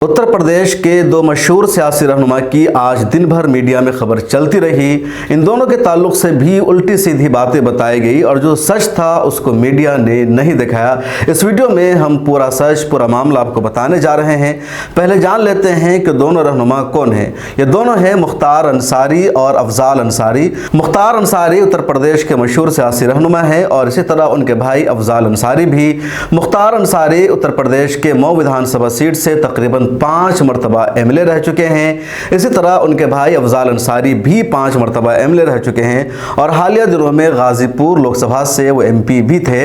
उत्तर प्रदेश के दो मशहूर सियासी रहनुमा की आज दिन भर मीडिया में खबर चलती रही। इन दोनों के ताल्लुक से भी उल्टी सीधी बातें बताई गई और जो सच था उसको मीडिया ने नहीं दिखाया। इस वीडियो में हम पूरा सच, पूरा मामला आपको बताने जा रहे हैं। पहले जान लेते हैं कि दोनों रहनुमा कौन हैं। ये दोनों हैं मुख्तार अंसारी और अफजाल अंसारी। मुख्तार अंसारी उत्तर प्रदेश के मशहूर सियासी रहनुमा हैं और इसी तरह उनके भाई अफजाल अंसारी भी। मुख्तार अंसारी उत्तर प्रदेश के मऊ विधानसभा सीट से तकरीबन 5 मरतबा एमएलए रह चुके हैं। इसी तरह उनके भाई अफजाल अंसारी भी 5 मरतबा एमएलए रह चुके हैं और हालिया दिनों में गाजीपुर लोकसभा से वो एमपी भी थे।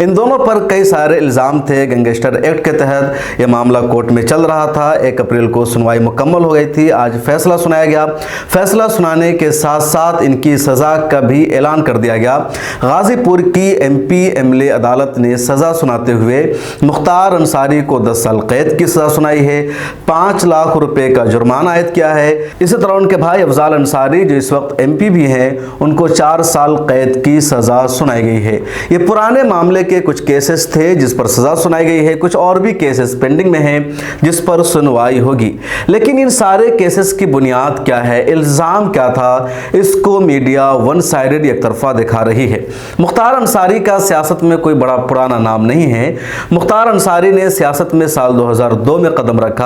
इन दोनों पर कई सारे इल्ज़ाम थे। गैंगस्टर एक्ट के तहत यह मामला कोर्ट में चल रहा था। 1 अप्रैल को सुनवाई मुकम्मल हो गई थी। आज फैसला सुनाया गया। फैसला सुनाने के साथ साथ इनकी सज़ा का भी ऐलान कर दिया गया। गाजीपुर की एमपी एमएलए अदालत ने सज़ा सुनाते हुए मुख्तार अंसारी को 10 साल कैद की सज़ा सुनाई है। 5 लाख रुपए का जुर्माना आयद किया है। इसी तरह उनके भाई अफजाल अंसारी जो इस वक्त एमपी भी हैं, उनको 4 साल कैद की सज़ा सुनाई गई है। ये पुराने मामले के कुछ केसेस थे जिस पर सज़ा सुनाई गई है। कुछ और भी केसेस पेंडिंग में हैं जिस पर सुनवाई होगी। लेकिन इन सारे केसेस की बुनियाद क्या है, इल्ज़ाम क्या था, इसको मीडिया वन साइडेड एक तरफा दिखा रही है। मुख्तार अंसारी का सियासत में कोई बड़ा पुराना नाम नहीं है। मुख्तार अंसारी ने सियासत में साल 2002 में कदम रखा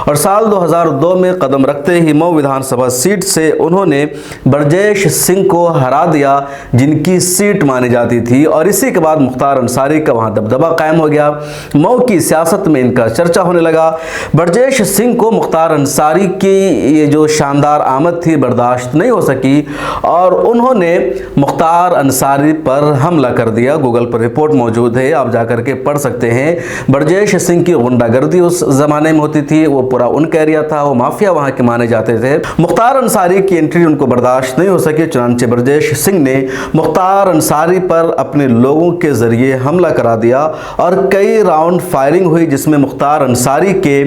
और साल 2002 में कदम रखते ही मऊ विधानसभा सीट से उन्होंने ब्रजेश सिंह को हरा दिया, जिनकी सीट मानी जाती थी। और इसी के बाद मुख्तार अंसारी का वहां दबदबा कायम हो गया। मऊ की सियासत में इनका चर्चा होने लगा। ब्रजेश सिंह को मुख्तार अंसारी की ये जो शानदार आमद थी बर्दाश्त नहीं हो सकी और उन्होंने मुख्तार अंसारी पर हमला कर दिया। गूगल पर रिपोर्ट मौजूद है, आप जाकर के पढ़ सकते हैं। ब्रजेश सिंह की गुंडागर्दी उस जमाने में होती थी, वो पूरा उनका एरिया था, वो माफिया वहां के माने जाते थे। मुख्तार अंसारी की एंट्री उनको बर्दाश्त नहीं हो सकी। चुनांचे ब्रजेश सिंह ने मुख्तार अंसारी पर अपने लोगों के जरिए हमला करा दिया और कई राउंड फायरिंग हुई जिसमें मुख्तार अंसारी के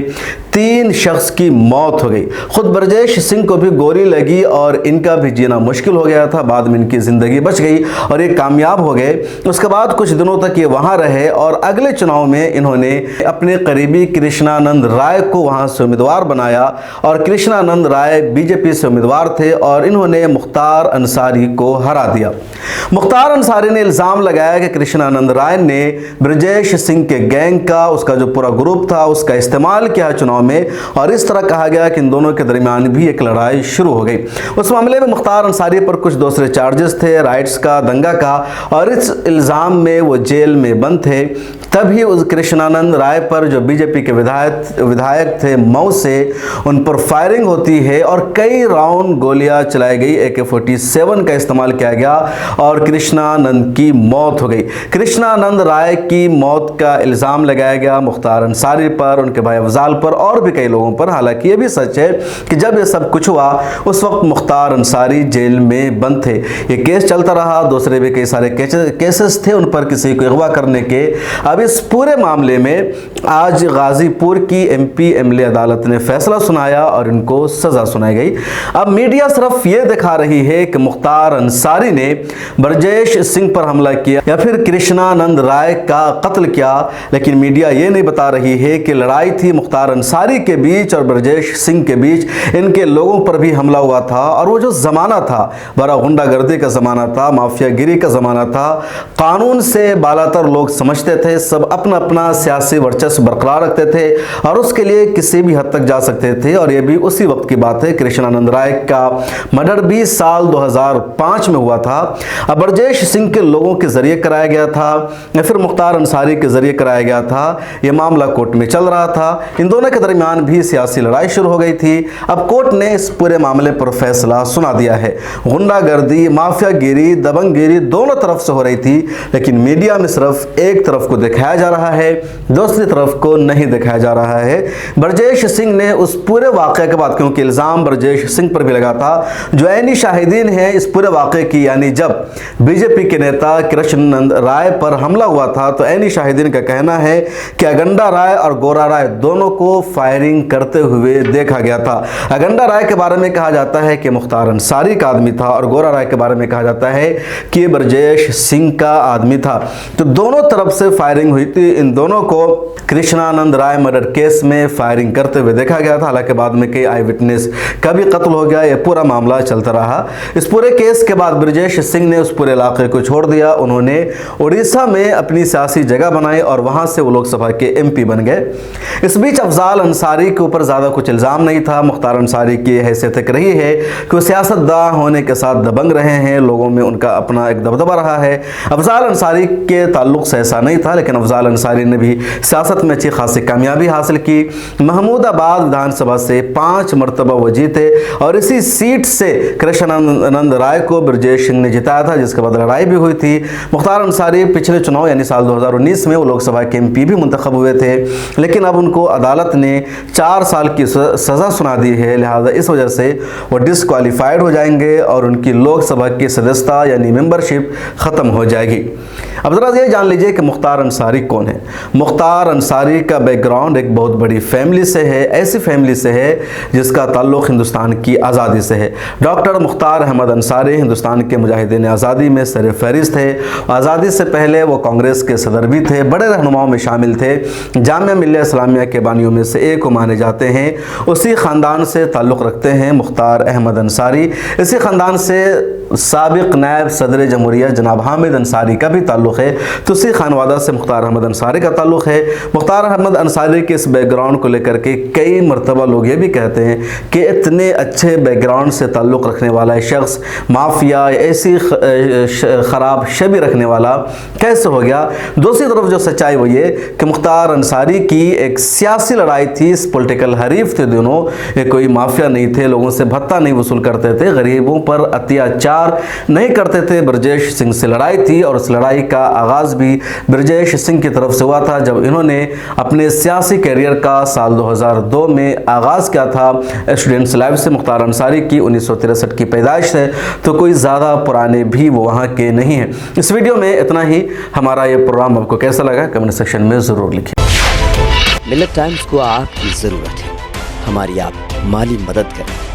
3 शख्स की मौत हो गई। खुद ब्रजेश सिंह को भी गोली लगी और इनका भी जीना मुश्किल हो गया था। बाद में इनकी जिंदगी बच गई और ये कामयाब हो गए। उसके बाद कुछ दिनों तक ये वहां रहे और अगले चुनाव में इन्होंने अपने करीबी कृष्णानंद राय को वहां से उम्मीदवार बनाया और कृष्णानंद राय बीजेपी से उम्मीदवार थे और इन्होंने मुख्तार अंसारी को हरा दिया। मुख्तार अंसारी ने इल्जाम लगाया कि कृष्णानंद राय ने ब्रजेश सिंह के गैंग का, उसका जो पूरा ग्रुप था, उसका इस्तेमाल किया चुनाव में और इस तरह कहा गया कि इन दोनों के दरमियान भी एक लड़ाई शुरू हो गई। उस मामले में मुख्तार अंसारी पर कुछ दूसरे चार्जेस थे, राइट्स का, दंगा का, और इस इल्जाम में वो जेल में बंद थे। तभी उस कृष्णानंद राय पर जो बीजेपी के विधायक थे मऊ से, उन पर फायरिंग होती है और कई राउंड गोलियां चलाई गई। AK-47 का इस्तेमाल किया गया और कृष्णानंद की मौत हो गई। कृष्णानंद राय की मौत का इल्ज़ाम लगाया गया मुख्तार अंसारी पर, उनके भाई अफजाल पर और भी कई लोगों पर। हालांकि ये भी सच है कि जब ये सब कुछ हुआ उस वक्त मुख्तार अंसारी जेल में बंद थे। ये केस चलता रहा, दूसरे भी कई सारे केसेस थे उन पर किसी को अगवा करने के। अब इस पूरे मामले में आज गाजीपुर की एमपी एमएलए अदालत ने फैसला सुनाया और इनको सजा सुनाई गई। अब मीडिया सिर्फ ये दिखा रही है कि मुख्तार अंसारी ने ब्रजेश सिंह पर हमला किया या फिर कृष्णानंद राय का कत्ल किया, लेकिन मीडिया ये नहीं बता रही है कि लड़ाई थी मुख्तार अंसारी के बीच और ब्रजेश सिंह के बीच। इनके लोगों पर भी हमला हुआ था और वो जो जमाना था बड़ा गुंडागर्दी का जमाना था, माफियागिरी का जमाना था। कानून से बालातर लोग समझते थे, सब अपना अपना सियासी वर्चस्व बरकरार रखते थे और उसके लिए किसी भी हद तक जा सकते थे। और ये भी उसी वक्त की बात है। कृष्णानंद राय का मर्डर भी साल 2005 में हुआ था। अब ब्रजेश सिंह के लोगों के जरिए कराया गया था या फिर मुख्तार अंसारी के जरिए कराया गया था। यह मामला कोर्ट में चल रहा था। इन दोनों के दरमियान भी सियासी लड़ाई शुरू हो गई थी। अब कोर्ट ने इस पूरे मामले पर फैसला सुना दिया है। गुंडागर्दी, माफियागिरी, दबंगगिरी दोनों तरफ से हो रही थी, लेकिन मीडिया में सिर्फ एक तरफ को दिखाया जा रहा है, दूसरी तरफ को नहीं दिखाया जा रहा है। ब्रजेश सिंह ने उस पूरे वाक़े के बाद, क्योंकि इल्ज़ाम ब्रजेश सिंह पर भी लगा था, जो ऐनी शाहिदीन है इस पूरे वाक़े की, यानी जब बीजेपी के नेता कृष्णानंद राय पर हमला हुआ था तो ऐनी शाहिदीन का कहना है कि अगंडा राय और गोरा राय दोनों को फायरिंग करते हुए देखा गया था। अगंडा राय के बारे में कहा जाता है कि मुख्तार अंसारी का आदमी था और गोरा राय के बारे में कहा जाता है कि ब्रजेश सिंह का आदमी था। तो दोनों तरफ से फायरिंग हुई थी। इन दोनों को कृष्णानंद राय मर्डर केस में में फायरिंग करते हुए देखा गया था। हालांकि बाद में कई आई विटनेस का भी कत्ल हो गया। यह पूरा मामला चलता रहा। इस पूरे केस के बाद ब्रजेश सिंह ने उस पूरे इलाके को छोड़ दिया। उन्होंने उड़ीसा में अपनी सियासी जगह बनाई और वहां से वो लोकसभा के MP बन गए। इस बीच अफजाल अंसारी के ऊपर ज़्यादा कुछ इल्ज़ाम नहीं था। मुख्तार अंसारी की हैसियत एक रही है कि वो सियासतदां होने के साथ दबंग रहे हैं, लोगों में उनका अपना एक दबदबा रहा है। अफजाल अंसारी के ताल्लुक से ऐसा नहीं था, लेकिन अफजाल अंसारी ने भी सियासत में अच्छी खासी कामयाबी हासिल की। महमूदाबाद विधानसभा से 5 मरतबा वो जीते और इसी सीट से कृष्णानंद राय को ब्रजेश सिंह ने जिताया था, जिसके बाद लड़ाई भी हुई थी। मुख्तार अंसारी पिछले चुनाव यानी साल 2019 में वो लोकसभा के MP भी मुंतखब हुए थे, लेकिन अब उनको अदालत ने 4 साल की सज़ा सुना दी है। लिहाजा इस वजह से वो डिसक्वालीफाइड हो जाएंगे और उनकी लोकसभा की सदस्यता यानी मेंबरशिप ख़त्म हो जाएगी। अब ज़रा ये जान लीजिए कि मुख्तार अंसारी कौन है। मुख्तार अंसारी का बैकग्राउंड एक बहुत बड़ी फैमिली से है, ऐसी फैमिली से है जिसका ताल्लुक़ हिंदुस्तान की आज़ादी से है। डॉक्टर मुख्तार अहमद अंसारी हिंदुस्तान के मुजाहिदीन आज़ादी में सरफ़हरिस्त थे। आज़ादी से पहले वो कांग्रेस के सदर भी थे, बड़े रहनुमाओं में शामिल थे। जामिया मिल्लिया इस्लामिया के बानियों में से एक को माने जाते हैं। उसी ख़ानदान से ताल्लुक़ रखते हैं मुख्तार अहमद अंसारी। इसी ख़ानदान से साबिक़ नायब सदर जमहूरिया जनाब हामिद अंसारी का भी ताल्लुक़ है। तो उसी खानवादा से मुख्तार अहमद अंसारी का ताल्लुक़ है। मुख्तार अहमद अंसारी के इस बैकग्राउंड को लेकर के कई मरतबा लोग ये भी कहते हैं कि इतने अच्छे बैकग्राउंड से ताल्लुक़ रखने वाला शख्स माफिया ऐसी ख़राब शबी रखने वाला कैसे हो गया। दूसरी तरफ जो सच्चाई वो ये कि मुख्तार अंसारी की एक सियासी लड़ाई थी, इस पॉलिटिकल हरीफ थे दोनों। ये कोई माफिया नहीं थे, लोगों से भत्ता नहीं वसूल करते थे, गरीबों पर अत्याचार नहीं करते थे। ब्रजेश सिंह से लड़ाई थी और उस लड़ाई का आगाज़ भी ब्रजेश सिंह की तरफ से हुआ था, जब इन्होंने अपने सियासी कैरियर का साल 2002 में आगाज़ किया था। स्टूडेंट्स लाइफ से मुख्तार अंसारी की 1963 की पैदाइश है, तो कोई ज़्यादा पुराने भी वो वहाँ के नहीं हैं। इस वीडियो में इतना ही। हमारा ये प्रोग्राम आपको कैसा लगा कमेंट सेक्शन में ज़रूर लिखें। मिल्लत टाइम्स को आपकी ज़रूरत है, हमारी आप माली मदद करें।